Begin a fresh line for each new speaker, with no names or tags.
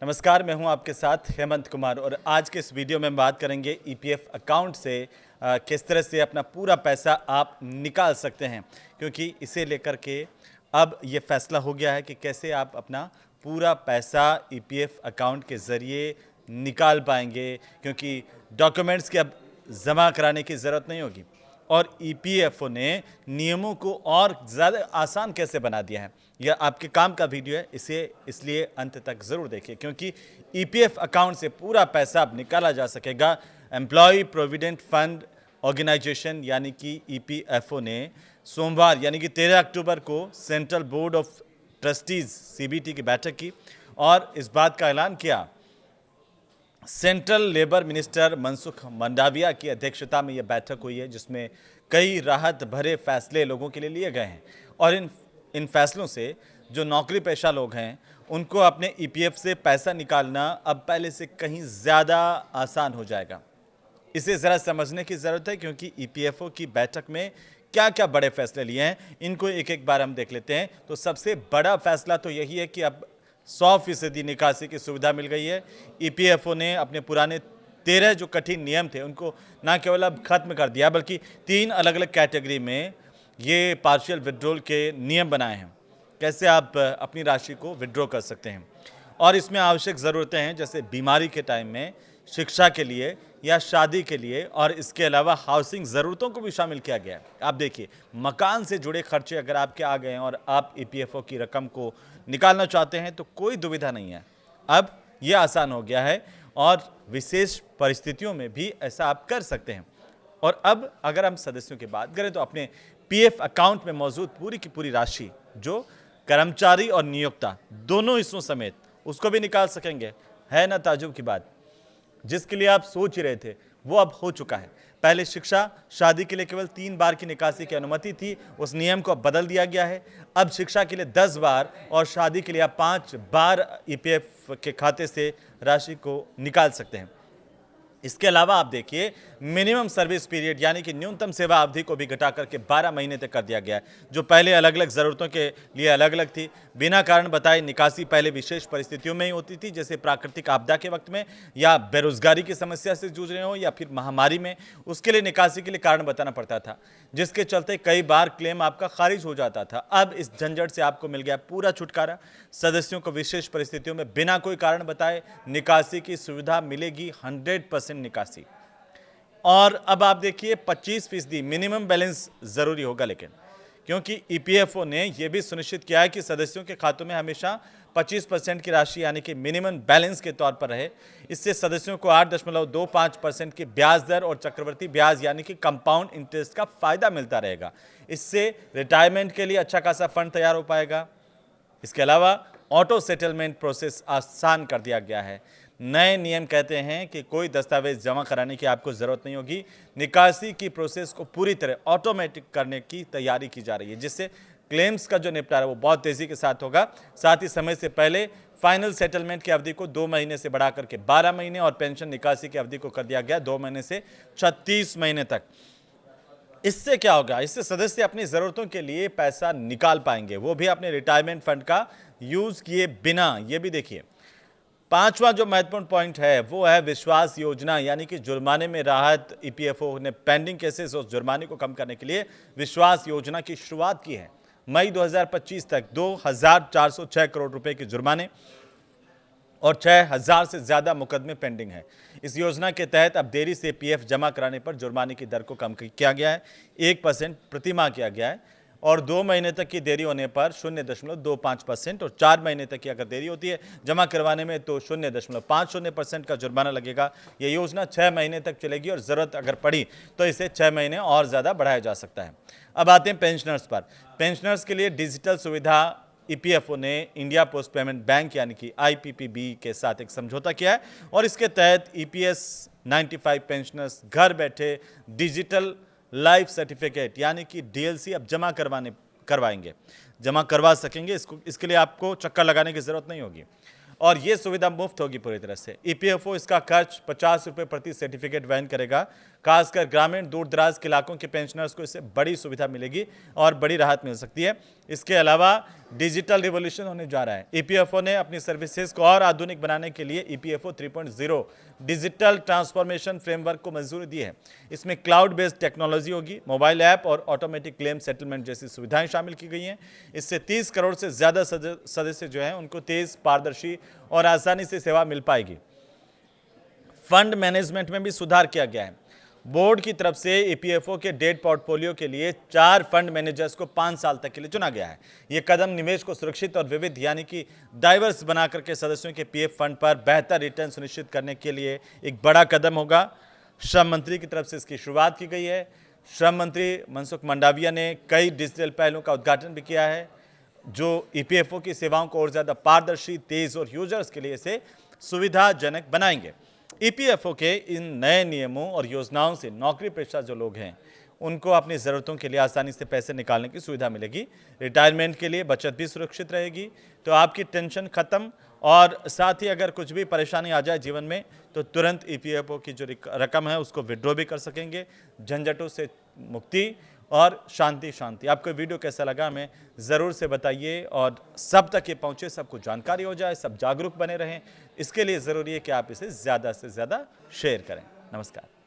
नमस्कार, मैं हूं आपके साथ हेमंत कुमार और आज के इस वीडियो में बात करेंगे ईपीएफ अकाउंट से किस तरह से अपना पूरा पैसा आप निकाल सकते हैं, क्योंकि इसे लेकर के अब ये फैसला हो गया है कि कैसे आप अपना पूरा पैसा ईपीएफ अकाउंट के ज़रिए निकाल पाएंगे, क्योंकि डॉक्यूमेंट्स की अब जमा कराने की ज़रूरत नहीं होगी और ईपीएफओ ने नियमों को और ज़्यादा आसान कैसे बना दिया है। यह आपके काम का वीडियो है, इसे इसलिए अंत तक ज़रूर देखिए, क्योंकि ईपीएफ अकाउंट से पूरा पैसा अब निकाला जा सकेगा। एम्प्लॉय प्रोविडेंट फंड ऑर्गेनाइजेशन यानी कि ईपीएफओ ने सोमवार यानी कि 13 अक्टूबर को central board of trustees CBT की बैठक की और इस बात का ऐलान किया। Central labour minister Mansukh Mandaviya की अध्यक्षता में यह बैठक हुई है, जिसमें कई राहत भरे फैसले लोगों के लिए लिए गए हैं और इन फैसलों से जो नौकरी पेशा लोग हैं उनको अपने ईपीएफ से पैसा निकालना अब पहले से कहीं ज़्यादा आसान हो जाएगा। इसे ज़रा समझने की ज़रूरत है, क्योंकि ईपीएफओ की बैठक में क्या क्या बड़े फैसले लिए हैं, इनको एक एक बार हम देख लेते हैं। तो सबसे बड़ा फैसला तो यही है कि अब 100% निकासी की सुविधा मिल गई है। ईपीएफओ ने अपने पुराने 13 जो कठिन नियम थे उनको ना केवल अब खत्म कर दिया, बल्कि 3 अलग अलग कैटेगरी में ये पार्शियल विड्रॉल के नियम बनाए हैं, कैसे आप अपनी राशि को विड्रॉ कर सकते हैं। और इसमें आवश्यक ज़रूरतें हैं, जैसे बीमारी के टाइम में, शिक्षा के लिए या शादी के लिए, और इसके अलावा हाउसिंग ज़रूरतों को भी शामिल किया गया है। आप देखिए, मकान से जुड़े खर्चे अगर आपके आ गए हैं और आप ईपीएफओ की रकम को निकालना चाहते हैं तो कोई दुविधा नहीं है, अब यह आसान हो गया है और विशेष परिस्थितियों में भी ऐसा आप कर सकते हैं। और अब अगर हम सदस्यों की बात करें तो अपने पीएफ अकाउंट में मौजूद पूरी की पूरी राशि जो कर्मचारी और नियोक्ता दोनों हिस्सों समेत उसको भी निकाल सकेंगे। है ना ताजुब की बात? जिसके लिए आप सोच रहे थे वो अब हो चुका है। पहले शिक्षा, शादी के लिए केवल 3 बार की निकासी की अनुमति थी, उस नियम को अब बदल दिया गया है। अब शिक्षा के लिए 10 बार और शादी के लिए आप 5 बार ईपीएफ के खाते से राशि को निकाल सकते हैं। इसके अलावा आप देखिए, मिनिमम सर्विस पीरियड यानी कि न्यूनतम सेवा अवधि को भी घटा करके 12 महीने तक कर दिया गया है, जो पहले अलग अलग ज़रूरतों के लिए अलग अलग थी। बिना कारण बताए निकासी पहले विशेष परिस्थितियों में ही होती थी, जैसे प्राकृतिक आपदा के वक्त में या बेरोजगारी की समस्या से जूझ रहे हो या फिर महामारी में, उसके लिए निकासी के लिए कारण बताना पड़ता था, जिसके चलते कई बार क्लेम आपका खारिज हो जाता था। अब इस झंझट से आपको मिल गया पूरा छुटकारा। सदस्यों को विशेष परिस्थितियों में बिना कोई कारण बताए निकासी की सुविधा मिलेगी, 100% निकासी। और अब आप देखिए, 25% मिनिमम बैलेंस जरूरी होगा, लेकिन क्योंकि ईपीएफओ ने यह भी सुनिश्चित किया है कि सदस्यों के खातों में हमेशा 25% की राशि यानी कि मिनिमम बैलेंस के तौर पर रहे। इससे सदस्यों को 8.25% की ब्याज दर और चक्रवृद्धि ब्याज यानी कि कंपाउंड इंटरेस्ट का फायदा मिलता रहेगा। इससे रिटायरमेंट के लिए अच्छा खासा फंड तैयार हो पाएगा। इसके अलावा ऑटो सेटलमेंट प्रोसेस आसान कर दिया गया है। नए नियम कहते हैं कि कोई दस्तावेज जमा कराने की आपको ज़रूरत नहीं होगी। निकासी की प्रोसेस को पूरी तरह ऑटोमेटिक करने की तैयारी की जा रही है, जिससे क्लेम्स का जो निपटारा वो बहुत तेज़ी के साथ होगा। साथ ही समय से पहले फाइनल सेटलमेंट की अवधि को 2 महीने से बढ़ा करके 12 महीने और पेंशन निकासी की अवधि को कर दिया गया 2 महीने से 36 महीने तक। इससे क्या होगा? इससे सदस्य अपनी ज़रूरतों के लिए पैसा निकाल पाएंगे, वो भी अपने रिटायरमेंट फंड का यूज़ किए बिना। ये भी देखिए, 5वां जो महत्वपूर्ण पॉइंट है वो है विश्वास योजना, यानी कि जुर्माने में राहत। ईपीएफओ ने पेंडिंग केसेस और जुर्माने को कम करने के लिए विश्वास योजना की शुरुआत की है। मई 2025 तक 2406 करोड़ रुपए के जुर्माने और 6000 से ज़्यादा मुकदमे पेंडिंग है। इस योजना के तहत अब देरी से पीएफ जमा कराने पर जुर्माने की दर को कम किया गया है, 1% प्रति माह किया गया है, और 2 महीने तक की देरी होने पर 0.25% और 4 महीने तक की अगर देरी होती है जमा करवाने में तो 0.50% का जुर्माना लगेगा। ये योजना 6 महीने तक चलेगी और ज़रूरत अगर पड़ी तो इसे 6 महीने और ज़्यादा बढ़ाया जा सकता है। अब आते हैं पेंशनर्स पर। पेंशनर्स के लिए डिजिटल सुविधा ईपीएफओ ने इंडिया पोस्ट पेमेंट बैंक यानी कि आईपीपीबी के साथ एक समझौता किया है और इसके तहत ईपीएस 95 पेंशनर्स घर बैठे डिजिटल लाइफ सर्टिफिकेट यानी कि डीएलसी अब जमा करवा सकेंगे। इसके लिए आपको चक्कर लगाने की जरूरत नहीं होगी और ये सुविधा मुफ्त होगी पूरी तरह से। ईपीएफओ इसका खर्च 50 रुपये प्रति सर्टिफिकेट वहन करेगा। खासकर ग्रामीण दूर दराज के इलाकों के पेंशनर्स को इससे बड़ी सुविधा मिलेगी और बड़ी राहत मिल सकती है। इसके अलावा डिजिटल रिवॉल्यूशन होने जा रहा है। ईपीएफओ ने अपनी सर्विसेज को और आधुनिक बनाने के लिए ईपीएफओ 3.0 डिजिटल ट्रांसफॉर्मेशन फ्रेमवर्क को मंजूरी दी है। इसमें क्लाउड बेस्ड टेक्नोलॉजी होगी, मोबाइल ऐप और ऑटोमेटिक क्लेम सेटलमेंट जैसी सुविधाएं शामिल की गई हैं। इससे 30 करोड़ से ज़्यादा सदस्य जो हैं उनको तेज, पारदर्शी और आसानी से सेवा मिल पाएगी। फंड मैनेजमेंट में भी सुधार किया गया है। बोर्ड की तरफ से ईपीएफओ के डेट पोर्टफोलियो के लिए 4 फंड मैनेजर्स को 5 साल तक के लिए चुना गया है। ये कदम निवेश को सुरक्षित और विविध यानी कि डाइवर्स बना करके सदस्यों के पीएफ फंड पर बेहतर रिटर्न सुनिश्चित करने के लिए एक बड़ा कदम होगा। श्रम मंत्री की तरफ से इसकी शुरुआत की गई है। श्रम मंत्री मनसुख मंडाविया ने कई डिजिटल पहलों का उद्घाटन भी किया है जो ईपीएफओ की सेवाओं को और ज़्यादा पारदर्शी, तेज और यूजर्स के लिए इसे सुविधाजनक बनाएंगे। ईपीएफओ के इन नए नियमों और योजनाओं से नौकरी पेशा जो लोग हैं उनको अपनी ज़रूरतों के लिए आसानी से पैसे निकालने की सुविधा मिलेगी। रिटायरमेंट के लिए बचत भी सुरक्षित रहेगी, तो आपकी टेंशन खत्म। और साथ ही अगर कुछ भी परेशानी आ जाए जीवन में तो तुरंत ईपीएफओ की जो रकम है उसको विड्रॉ भी कर सकेंगे। झंझटों से मुक्ति और शांति। आपको वीडियो कैसा लगा हमें ज़रूर से बताइए और सब तक ये पहुँचे, सबको जानकारी हो जाए, सब जागरूक बने रहें। इसके लिए ज़रूरी है कि आप इसे ज़्यादा से ज़्यादा शेयर करें। नमस्कार।